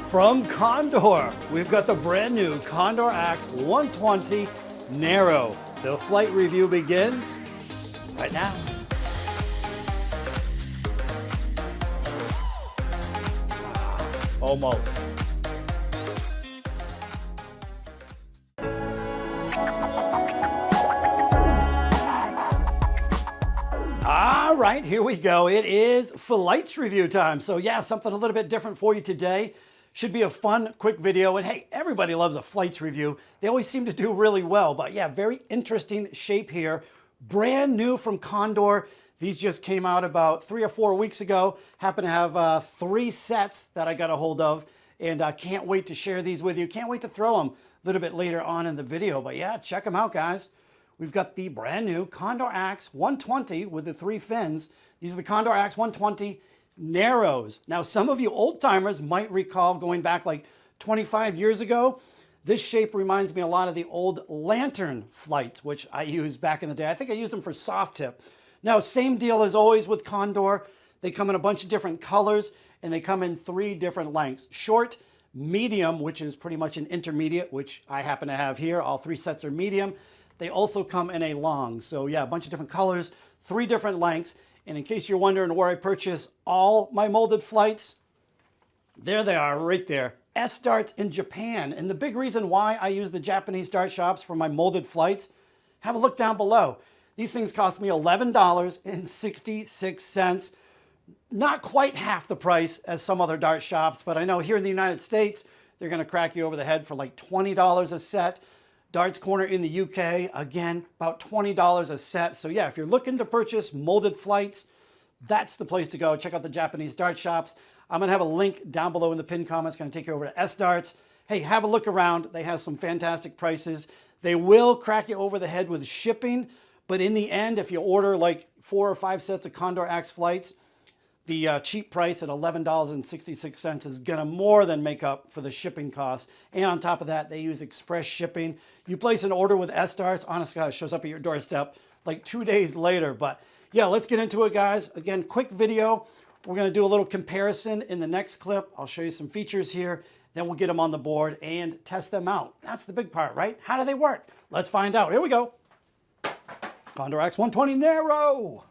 From Condor, we've got the brand new Condor Axe 120 Narrow. The flight review begins right now. Almost. All right, here we go. It is flights review time. So yeah, something a little bit different for you today. Should be a fun, quick video. And hey, everybody loves a flights review. They always seem to do really well. But yeah, very interesting shape here. Brand new from Condor. These just came out about 3 or 4 weeks ago. Happen to have 3 sets that I got a hold of. And I can't wait to share these with you. Can't wait to throw them a little bit later on in the video. But yeah, check them out, guys. We've got the brand new Condor Axe 120 with the 3 fins. These are the Condor Axe 120 Narrows. Now, some of you old timers might recall going back like 25 years ago. This shape reminds me a lot of the old Lantern flights, which I used back in the day. I think I used them for soft tip. Now, same deal as always with Condor. They come in a bunch of different colors and they come in 3 different lengths. Short, medium, which is pretty much an intermediate, which I happen to have here. All 3 sets are medium. They also come in a long. So yeah, a bunch of different colors, 3 different lengths. And in case you're wondering where I purchase all my molded flights, there they are right there. S-Darts in Japan. And the big reason why I use the Japanese dart shops for my molded flights, have a look down below. These things cost me $11.66. Not quite half the price as some other dart shops, but I know here in the United States, they're gonna crack you over the head for like $20 a set. Darts Corner in the UK, again, about $20 a set. So yeah, if you're looking to purchase molded flights, that's the place to go. Check out the Japanese dart shops. I'm gonna have a link down below in the pinned comments. Gonna take you over to S-Darts. Hey, have a look around. They have some fantastic prices. They will crack you over the head with shipping, but in the end, if you order like 4 or 5 sets of Condor Axe flights, the cheap price at $11.66 is gonna more than make up for the shipping costs. And on top of that, they use express shipping. You place an order with S-Darts, honest God, it shows up at your doorstep like 2 days later. But yeah, let's get into it, guys. Again, quick video. We're gonna do a little comparison in the next clip. I'll show you some features here, then we'll get them on the board and test them out. That's the big part, right? How do they work? Let's find out. Here we go. Condor Axe 120 Narrow.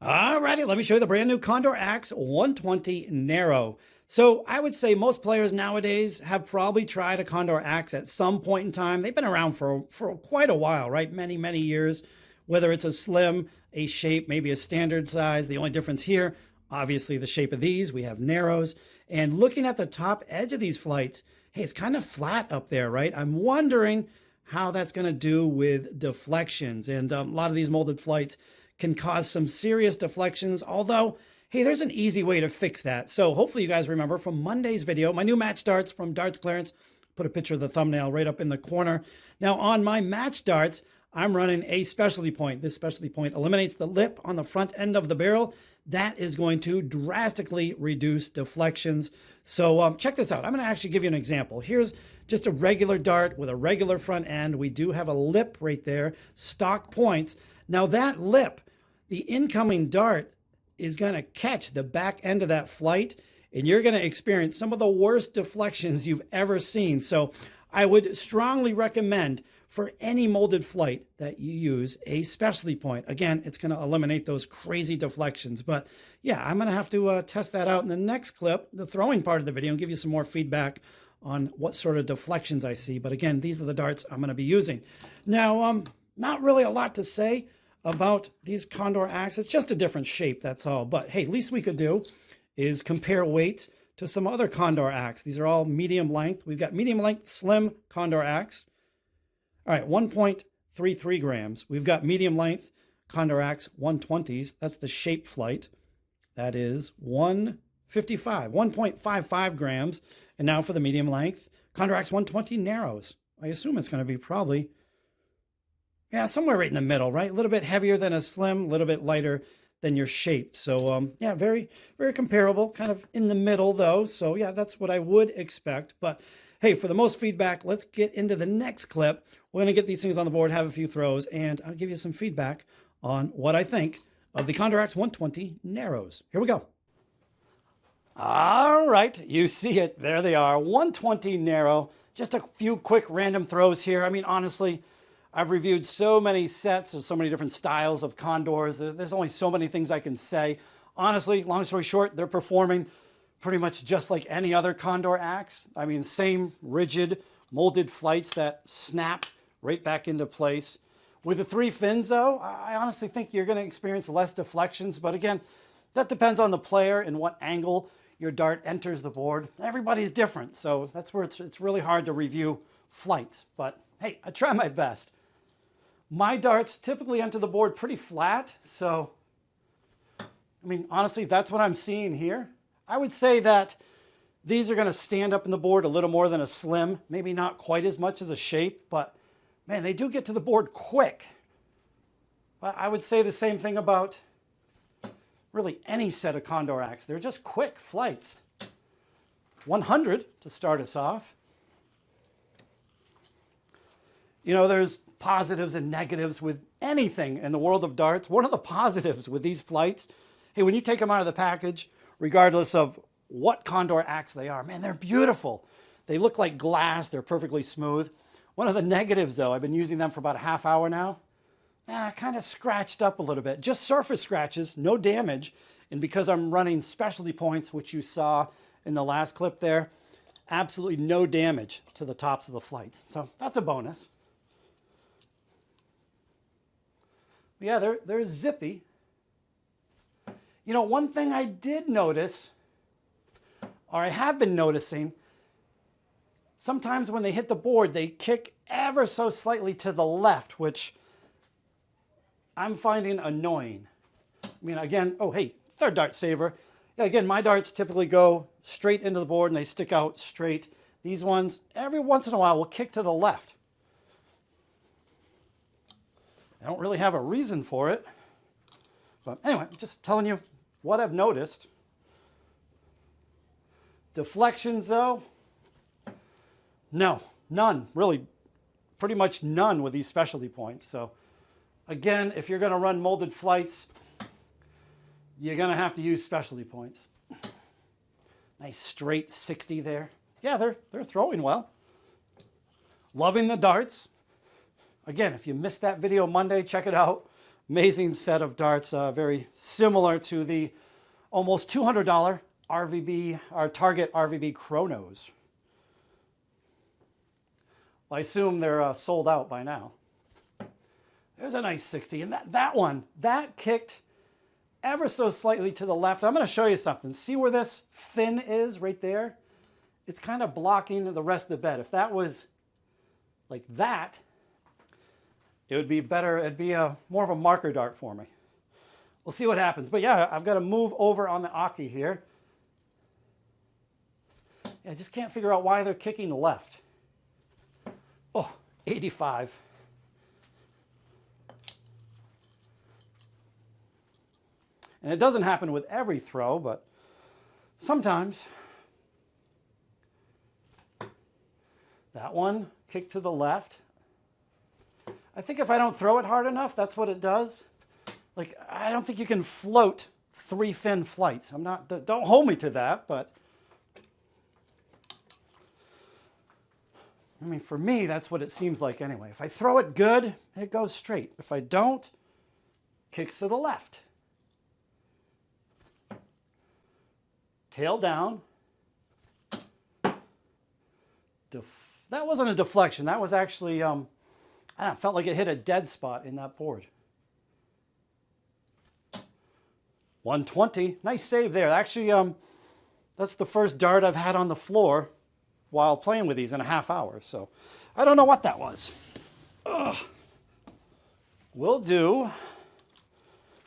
Alrighty, let me show you the brand new Condor Axe 120 Narrow. So I would say most players nowadays have probably tried a Condor Axe at some point in time. They've been around for quite a while, right? Many, many years. Whether it's a slim, a shape, maybe a standard size. The only difference here, obviously the shape of these, we have narrows. And looking at the top edge of these flights, hey, it's kind of flat up there, right? I'm wondering how that's going to do with deflections. And a lot of these molded flights can cause some serious deflections, although, hey, there's an easy way to fix that. So hopefully you guys remember from Monday's video, my new match darts from Darts Clearance, put a picture of the thumbnail right up in the corner. Now on my match darts, I'm running a specialty point. This specialty point eliminates the lip on the front end of the barrel. That is going to drastically reduce deflections. So check this out. I'm gonna actually give you an example. Here's just a regular dart with a regular front end. We do have a lip right there, stock points. Now that lip, the incoming dart is going to catch the back end of that flight, and you're going to experience some of the worst deflections you've ever seen. So I would strongly recommend for any molded flight that you use a specialty point. Again, it's going to eliminate those crazy deflections. But yeah, I'm going to have to test that out in the next clip, the throwing part of the video, and give you some more feedback on what sort of deflections I see. But again, these are the darts I'm going to be using. Now, not really a lot to say about these Condor Axe. It's just a different shape, that's all. But hey, least we could do is compare weight to some other Condor Axe. These are all medium length. We've got medium length slim Condor Axe. All right, 1.33 grams. We've got medium length Condor Axe 120s. That's the shape flight. That is 1.55 grams. And now for the medium length Condor Axe 120 narrows. I assume it's going to be probably, yeah, somewhere right in the middle, right? A little bit heavier than a slim, a little bit lighter than your shape. So yeah, very, very comparable, kind of in the middle though. So yeah, that's what I would expect. But hey, for the most feedback, let's get into the next clip. We're going to get these things on the board, have a few throws, and I'll give you some feedback on what I think of the Condor Axe 120 Narrows. Here we go. All right, you see it. There they are, 120 narrow. Just a few quick random throws here. I mean, honestly, I've reviewed so many sets and so many different styles of Condors. There's only so many things I can say. Honestly, long story short, they're performing pretty much just like any other Condor Axe. I mean, same rigid, molded flights that snap right back into place. With the 3 fins, though, I honestly think you're going to experience less deflections. But again, that depends on the player and what angle your dart enters the board. Everybody's different, so that's where it's really hard to review flights. But hey, I try my best. My darts typically enter the board pretty flat, so I mean, honestly, that's what I'm seeing here. I would say that these are going to stand up in the board a little more than a slim, maybe not quite as much as a shape, but man, they do get to the board quick. I would say the same thing about really any set of Condor Axe. They're just quick flights. 100 to start us off. You know, there's positives and negatives with anything in the world of darts. One of the positives with these flights, hey, when you take them out of the package, regardless of what Condor Axe they are, man, they're beautiful. They look like glass. They're perfectly smooth. One of the negatives, though, I've been using them for about a half hour now. Kind of scratched up a little bit. Just surface scratches, no damage. And because I'm running specialty points, which you saw in the last clip there, absolutely no damage to the tops of the flights. So that's a bonus. Yeah, they're zippy. You know, one thing I did notice, or I have been noticing, sometimes when they hit the board, they kick ever so slightly to the left, which I'm finding annoying. I mean, again, oh, hey, third dart saver. Yeah, again, my darts typically go straight into the board and they stick out straight. These ones, every once in a while, will kick to the left. I don't really have a reason for it. But anyway, just telling you what I've noticed. Deflections, though, no, none. Really, pretty much none with these specialty points. So again, if you're going to run molded flights, you're going to have to use specialty points. Nice straight 60 there. Yeah, they're throwing well. Loving the darts. Again, if you missed that video Monday, check it out. Amazing set of darts, very similar to the almost $200 RVB, our Target RVB Chronos. Well, I assume they're sold out by now. There's a nice 60, and that one, that kicked ever so slightly to the left. I'm going to show you something. See where this fin is right there? It's kind of blocking the rest of the bed. If that was like that, it would be better. It'd be more of a marker dart for me. We'll see what happens. But yeah, I've got to move over on the Aki here. Yeah, I just can't figure out why they're kicking left. Oh, 85. And it doesn't happen with every throw, but sometimes. That one kicked to the left. I think if I don't throw it hard enough, that's what it does. Like, I don't think you can float 3 fin flights. Don't hold me to that, but I mean, for me, that's what it seems like anyway. If I throw it good, it goes straight. If I don't, kicks to the left. Tail down. That wasn't a deflection. That was actually, I don't know, felt like it hit a dead spot in that board. 120. Nice save there. Actually, that's the first dart I've had on the floor while playing with these in a half hour. So I don't know what that was. Ugh. We'll do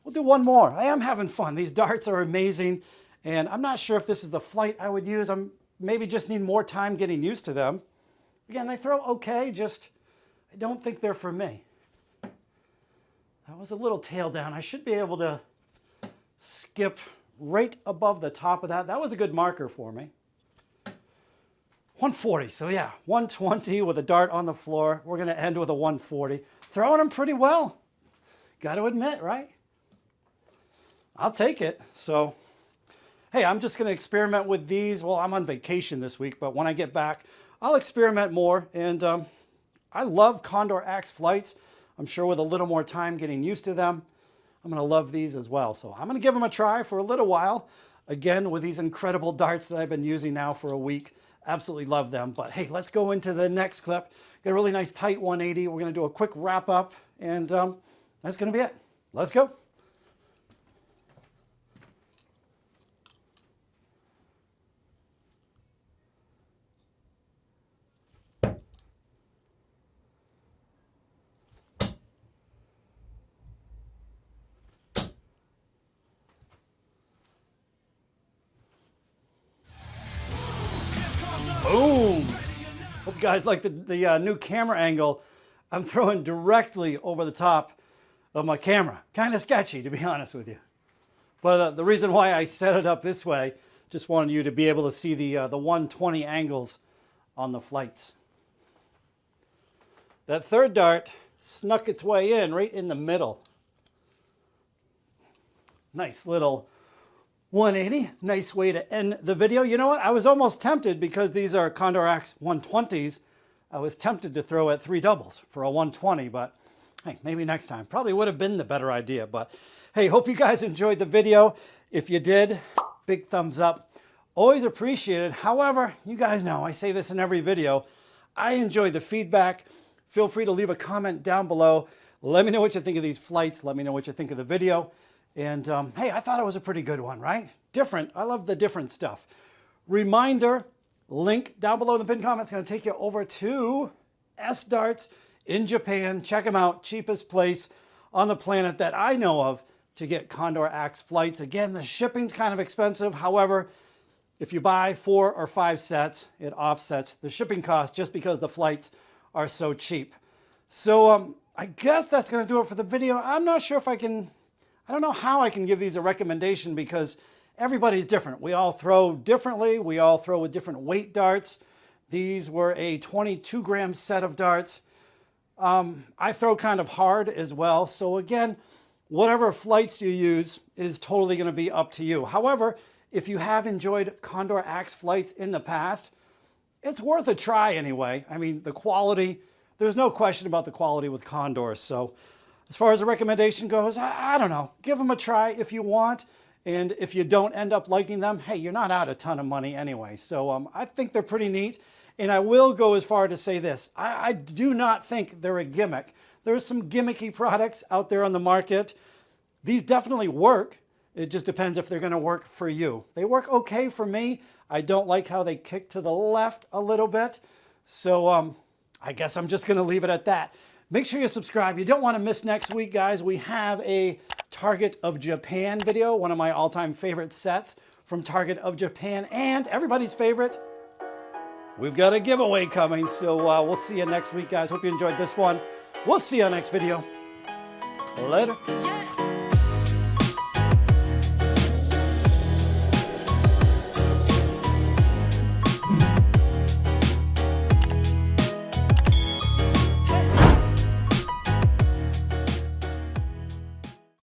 one more. I am having fun. These darts are amazing. And I'm not sure if this is the flight I would use. I'm maybe just need more time getting used to them. Again, they throw okay, just I don't think they're for me. That was a little tail down. I should be able to skip right above the top of that. That was a good marker for me. 140, so yeah, 120 with a dart on the floor. We're gonna end with a 140. Throwing them pretty well. Got to admit, right? I'll take it. So hey, I'm just going to experiment with these. Well, I'm on vacation this week, but when I get back, I'll experiment more. And I love Condor Axe flights. I'm sure with a little more time getting used to them, I'm going to love these as well. So I'm going to give them a try for a little while. Again, with these incredible darts that I've been using now for a week. Absolutely love them. But hey, let's go into the next clip. Got a really nice tight 180. We're going to do a quick wrap up, and that's going to be it. Let's go. Boom! Hope you guys like the new camera angle. I'm throwing directly over the top of my camera. Kind of sketchy, to be honest with you. But the reason why I set it up this way, just wanted you to be able to see the 120 angles on the flights. That third dart snuck its way in right in the middle. Nice little 180, nice way to end the video. You know what? I was almost tempted, because these are Condor Axe 120s. I was tempted to throw at 3 doubles for a 120, but hey, maybe next time. Probably would have been the better idea, but hey, hope you guys enjoyed the video. If you did, big thumbs up. Always appreciated. However, you guys know, I say this in every video, I enjoy the feedback. Feel free to leave a comment down below. Let me know what you think of these flights. Let me know what you think of the video. And hey, I thought it was a pretty good one, right? Different. I love the different stuff. Reminder, link down below in the pinned comment. It's going to take you over to S-Darts in Japan. Check them out. Cheapest place on the planet that I know of to get Condor Axe flights. Again, the shipping's kind of expensive. However, if you buy 4 or 5 sets, it offsets the shipping cost just because the flights are so cheap. So I guess that's going to do it for the video. I'm not sure if I don't know how I can give these a recommendation, because everybody's different. We all throw differently. We all throw with different weight darts. These were a 22-gram set of darts. I throw kind of hard as well. So again, whatever flights you use is totally going to be up to you. However, if you have enjoyed Condor Axe flights in the past, it's worth a try anyway. I mean, the quality, there's no question about the quality with Condors. So as far as a recommendation goes, I don't know. Give them a try if you want. And if you don't end up liking them, hey, you're not out a ton of money anyway. So I think they're pretty neat. And I will go as far to say this. I do not think they're a gimmick. There's some gimmicky products out there on the market. These definitely work. It just depends if they're going to work for you. They work okay for me. I don't like how they kick to the left a little bit. So I guess I'm just going to leave it at that. Make sure you subscribe. You don't want to miss next week, guys. We have a Target of Japan video, one of my all-time favorite sets from Target of Japan, and everybody's favorite, we've got a giveaway coming. So we'll see you next week, guys. Hope you enjoyed this one. We'll see you on next video. Later. Yeah.